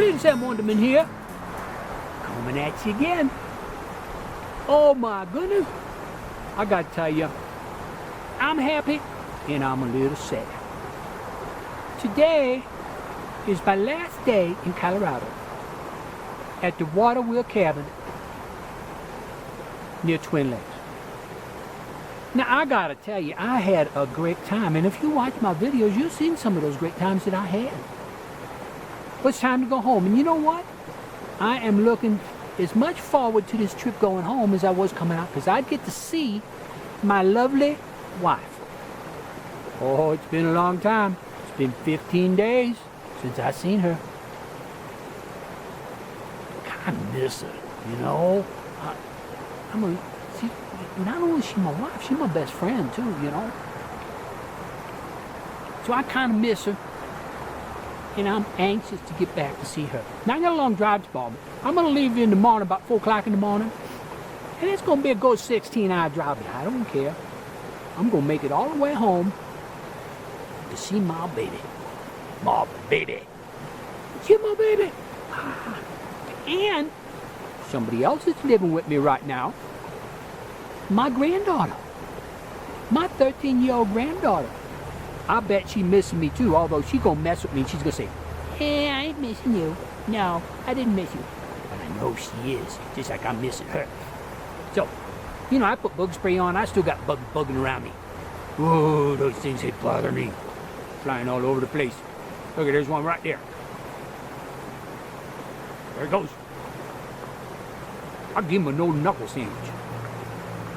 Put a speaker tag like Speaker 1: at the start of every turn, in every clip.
Speaker 1: Cletis M. Wundermann here, coming at you again. Oh my goodness, I gotta tell you, I'm happy and I'm a little sad. Today is my last day in Colorado at the water wheel cabin near Twin Lakes. Now I gotta tell you, I had a great time, and if you watch my videos, you've seen some of those great times that I had. But it's time to go home, and you know what? I am looking as much forward to this trip going home as I was coming out, because I'd get to see my lovely wife. Oh, it's been a long time. It's been 15 days since I seen her. I kind of miss her, you know. Not only is she my wife, she's my best friend too, you know. So I kind of miss her, and I'm anxious to get back to see her. Now I got a long drive tomorrow. I'm gonna leave in the morning, about 4 o'clock in the morning, and it's gonna be a good 16-hour drive. But I don't care. I'm gonna make it all the way home to see my baby. My baby. See my baby. And somebody else is living with me right now. My granddaughter. My 13-year-old granddaughter. I bet she's missing me too, although she's gonna mess with me and she's gonna say, "Hey, I ain't missing you. No, I didn't miss you." But I know she is, just like I'm missing her. So, you know, I put bug spray on, I still got bugs bugging around me. Oh, those things that bother me. Flying all over the place. Look, there's one right there. There it goes. I'll give him a no-knuckle sandwich.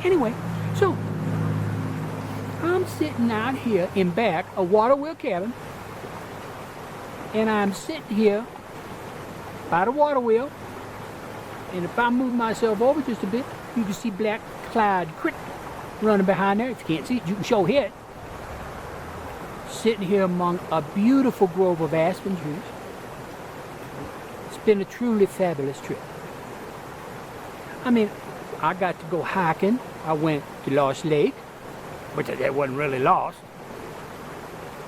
Speaker 1: Anyway, so I'm sitting out here in back a water wheel cabin, and I'm sitting here by the water wheel, and if I move myself over just a bit, you can see Black Clyde Creek running behind there. If you can't see it, you can show it. Sitting here among a beautiful grove of aspen trees. It's been a truly fabulous trip. I mean, I got to go hiking. I went to Lost Lake, which that wasn't really lost.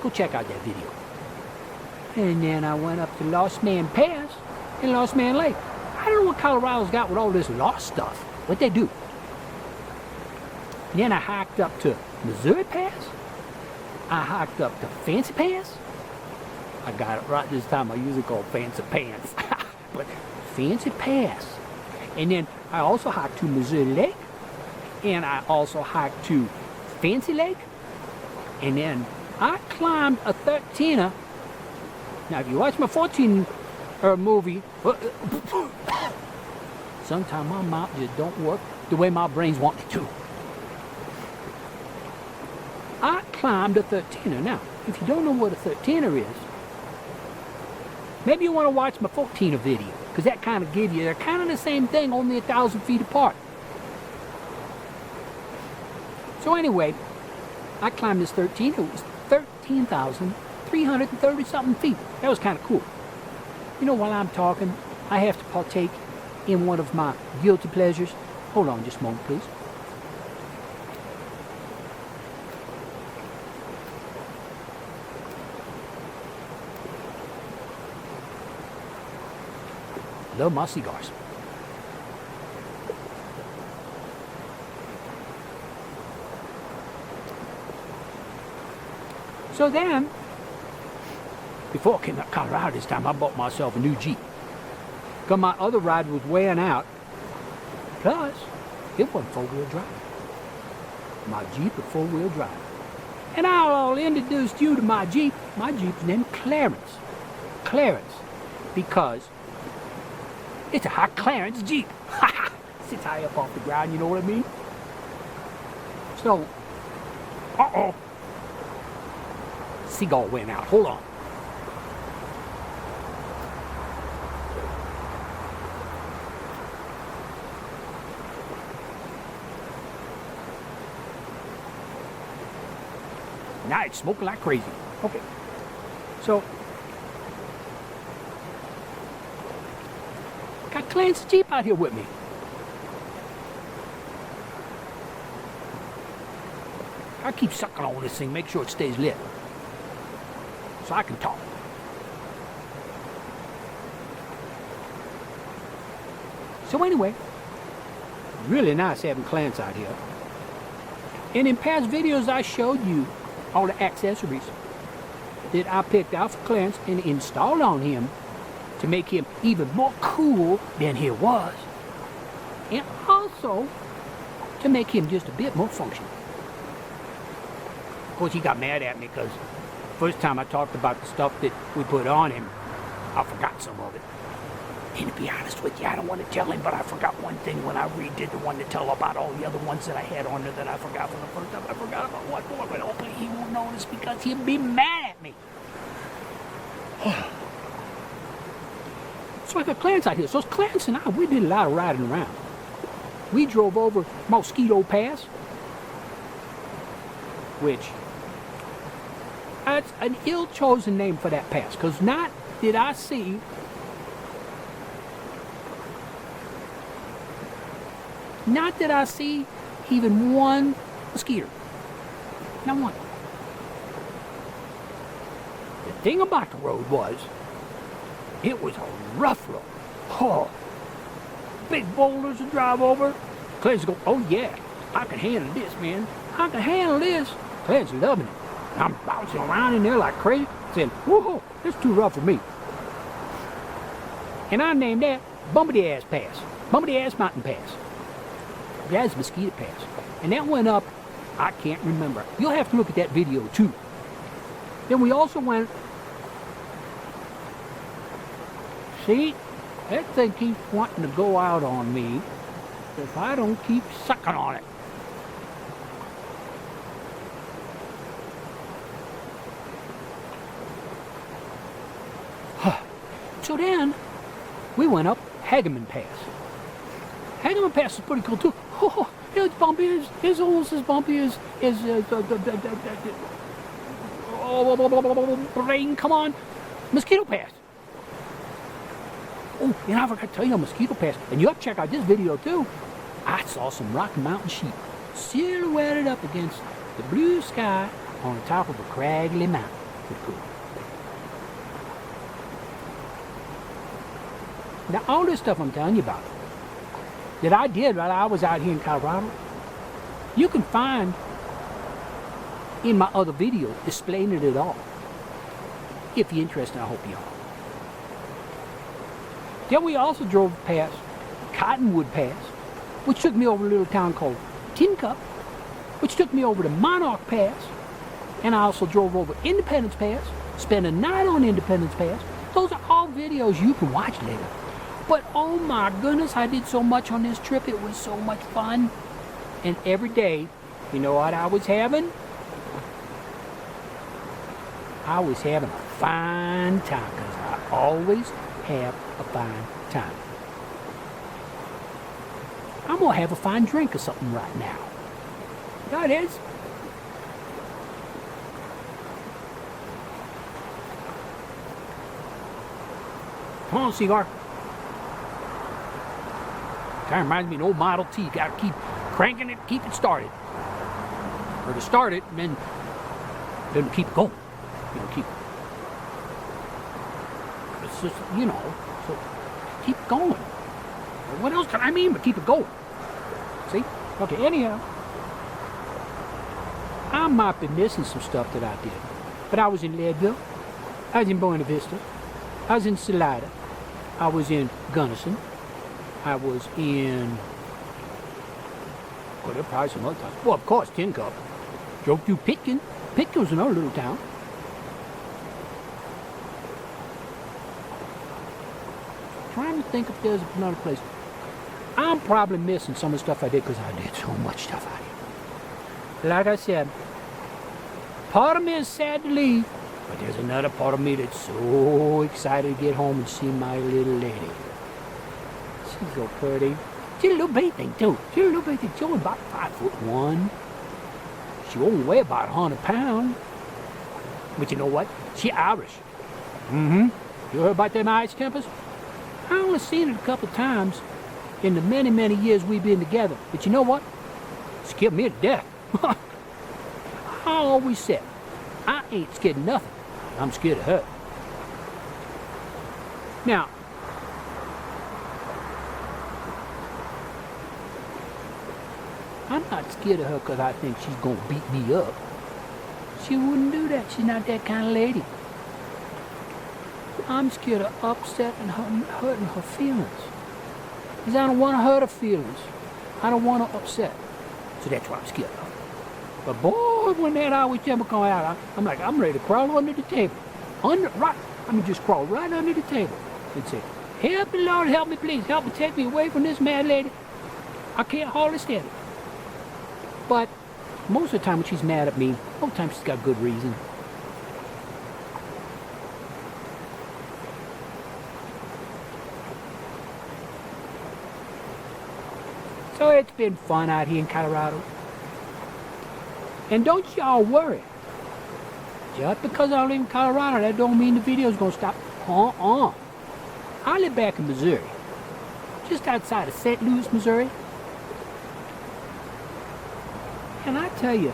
Speaker 1: Go check out that video. And then I went up to Lost Man Pass and Lost Man Lake. I don't know what Colorado's got with all this lost stuff. What they do. And then I hiked up to Missouri Pass. I hiked up to Fancy Pass. I got it right this time. I usually call it Fancy Pants. But Fancy Pass. And then I also hiked to Missouri Lake. And I also hiked to Fancy Lake. And then I climbed a 13er. Now, if you watch my 14 movie, sometimes my mouth just don't work the way my brains want it to. I climbed a 13er. Now, if you don't know what a 13er is, maybe you want to watch my 14er video, because that kind of gives you, they're kind of the same thing, only 1,000 feet apart. So anyway, I climbed this 13er. It was 13,330 something feet. That was kind of cool. You know, while I'm talking, I have to partake in one of my guilty pleasures. Hold on just a moment, please. Love my cigars. So then, before I came to Colorado this time, I bought myself a new Jeep. Because my other ride was wearing out. Plus, it wasn't 4-wheel drive. My Jeep was 4-wheel drive. And I'll introduce you to my Jeep. My Jeep's named Clarence. Clarence. Because it's a high clearance Jeep. Sits high up off the ground, you know what I mean? So, uh-oh. Seagull went out. Hold on. Now it's smoking like crazy. Okay. So, got Clancy's Jeep out here with me. I keep sucking on this thing, make sure it stays lit, so I can talk. So anyway, really nice having Cletis out here. And in past videos, I showed you all the accessories that I picked out for Cletis and installed on him to make him even more cool than he was. And also to make him just a bit more functional. Of course, he got mad at me because first time I talked about the stuff that we put on him, I forgot some of it. And to be honest with you, I don't want to tell him, but I forgot one thing when I redid the one to tell about all the other ones that I had on there that I forgot from the first time. I forgot about one more, but hopefully he won't notice because he'll be mad at me. So I got Cletis out here. So Cletis and I, we did a lot of riding around. We drove over Mosquito Pass, which, that's an ill-chosen name for that pass, because not did I see even one mosquito. Not one. The thing about the road was, it was a rough road. Oh, big boulders to drive over. Cletis go, oh yeah, I can handle this, man. I can handle this. Cletis loving it. I'm bouncing around in there like crazy, saying, whoa, that's too rough for me. And I named that Bumpity Ass Pass. Bumpity Ass Mountain Pass. That's Mosquito Pass. And that went up, I can't remember. You'll have to look at that video too. Then we also went, see, that thing keeps wanting to go out on me if I don't keep sucking on it. So then, we went up Hageman Pass. Hageman Pass is pretty cool too. Oh, it's bumpy, it's almost as bumpy as brain, come on, Mosquito Pass. Oh, and I forgot to tell you on Mosquito Pass, and you have to check out this video too. I saw some Rocky Mountain sheep silhouetted up against the blue sky on the top of a craggy mountain. Pretty cool. Now, all this stuff I'm telling you about that I did while I was out here in Colorado, you can find in my other video explaining it all. If you're interested, I hope you are. Then we also drove past Cottonwood Pass, which took me over a little town called Tin Cup, which took me over to Monarch Pass, and I also drove over Independence Pass, spent a night on Independence Pass. Those are all videos you can watch later. But oh my goodness, I did so much on this trip. It was so much fun. And every day, you know what I was having? I was having a fine time, because I always have a fine time. I'm going to have a fine drink or something right now. That is. Come on, cigar. Kind of reminds me of an old Model T. You got to keep cranking it, keep it started. Or to start it, and then keep it going. You know, keep. It's just, you know, so keep going. What else can I mean but keep it going? See? Okay, anyhow. I might be missing some stuff that I did. But I was in Leadville. I was in Buena Vista. I was in Salida. I was in Gunnison. I was in, well, there are probably some other towns. Well, of course, Tin Cup. Drove through Pitkin. Pitkin was another little town. Trying to think if there's another place. I'm probably missing some of the stuff I did because I did so much stuff out here. Like I said, part of me is sad to leave, but there's another part of me that's so excited to get home and see my little lady. She's so pretty. She's a little bitty thing too. She's a little bitty thing. She's only about 5'1". She only weigh about 100 pounds. But you know what? She Irish. You heard about them Irish Tempers? I only seen it a couple times in the many, many years we've been together. But you know what? She scared me to death. I always said, I ain't scared of nothing. I'm scared of her. I'm not scared of her because I think she's going to beat me up. She wouldn't do that. She's not that kind of lady. I'm scared of upsetting her, hurting her feelings. Because I don't want to hurt her feelings. I don't want to upset. So that's why I'm scared of her. But boy, when that Irish Timber come out, I'm ready to crawl under the table. Just crawl right under the table and say, help me, Lord, help me, please. Help me, take me away from this mad lady. I can't hardly stand it. But most of the time when she's mad at me, most of the time she's got good reason. So it's been fun out here in Colorado. And don't y'all worry. Just because I live in Colorado, that don't mean the video's gonna stop. I live back in Missouri. Just outside of St. Louis, Missouri. And I tell you,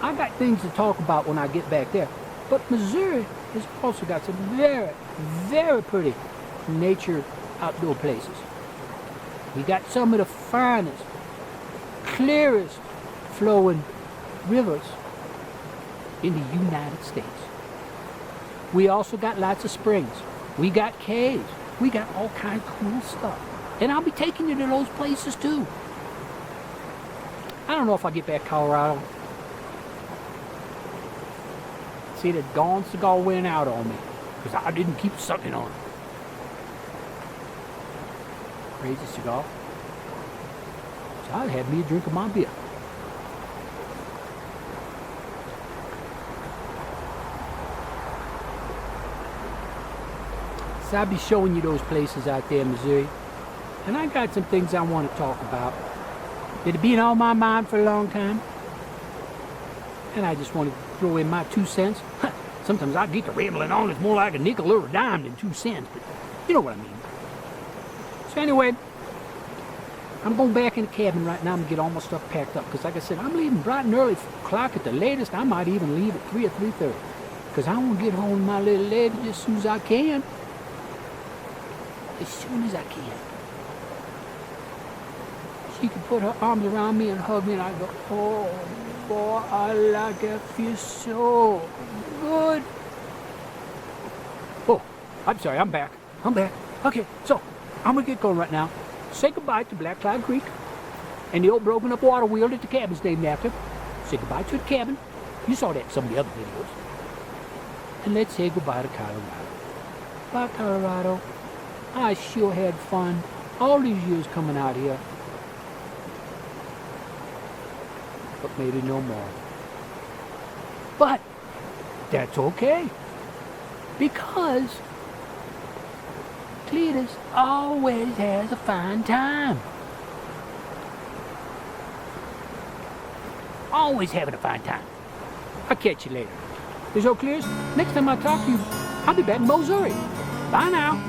Speaker 1: I got things to talk about when I get back there. But Missouri has also got some very, very pretty nature outdoor places. We got some of the finest, clearest flowing rivers in the United States. We also got lots of springs. We got caves. We got all kinds of cool stuff. And I'll be taking you to those places too. I don't know if I get back to Colorado. See, the Dawn cigar went out on me because I didn't keep sucking on it. Crazy cigar. So I'll have me a drink of my beer. So I'll be showing you those places out there in Missouri. And I got some things I want to talk about. It's been on my mind for a long time. And I just want to throw in my 2 cents. Sometimes I get to rambling on. It's more like a nickel or a dime than 2 cents. But you know what I mean. So anyway, I'm going back in the cabin right now and get all my stuff packed up. Because like I said, I'm leaving bright and early, 4 o'clock at the latest. I might even leave at 3 or 3:30. Because I want to get home to my little lady as soon as I can. As soon as I can. She can put her arms around me and hug me, and I go, oh boy, I like it. Feels so good. Oh, I'm sorry, I'm back. Okay, so I'm gonna get going right now. Say goodbye to Black Cloud Creek and the old broken up water wheel that the cabin's named after. Say goodbye to the cabin. You saw that in some of the other videos. And let's say goodbye to Colorado. Bye, Colorado. I sure had fun all these years coming out here. But maybe no more. But that's okay. Because Cletis always has a fine time. Always having a fine time. I'll catch you later. This is Cletis. Next time I talk to you, I'll be back in Missouri. Bye now.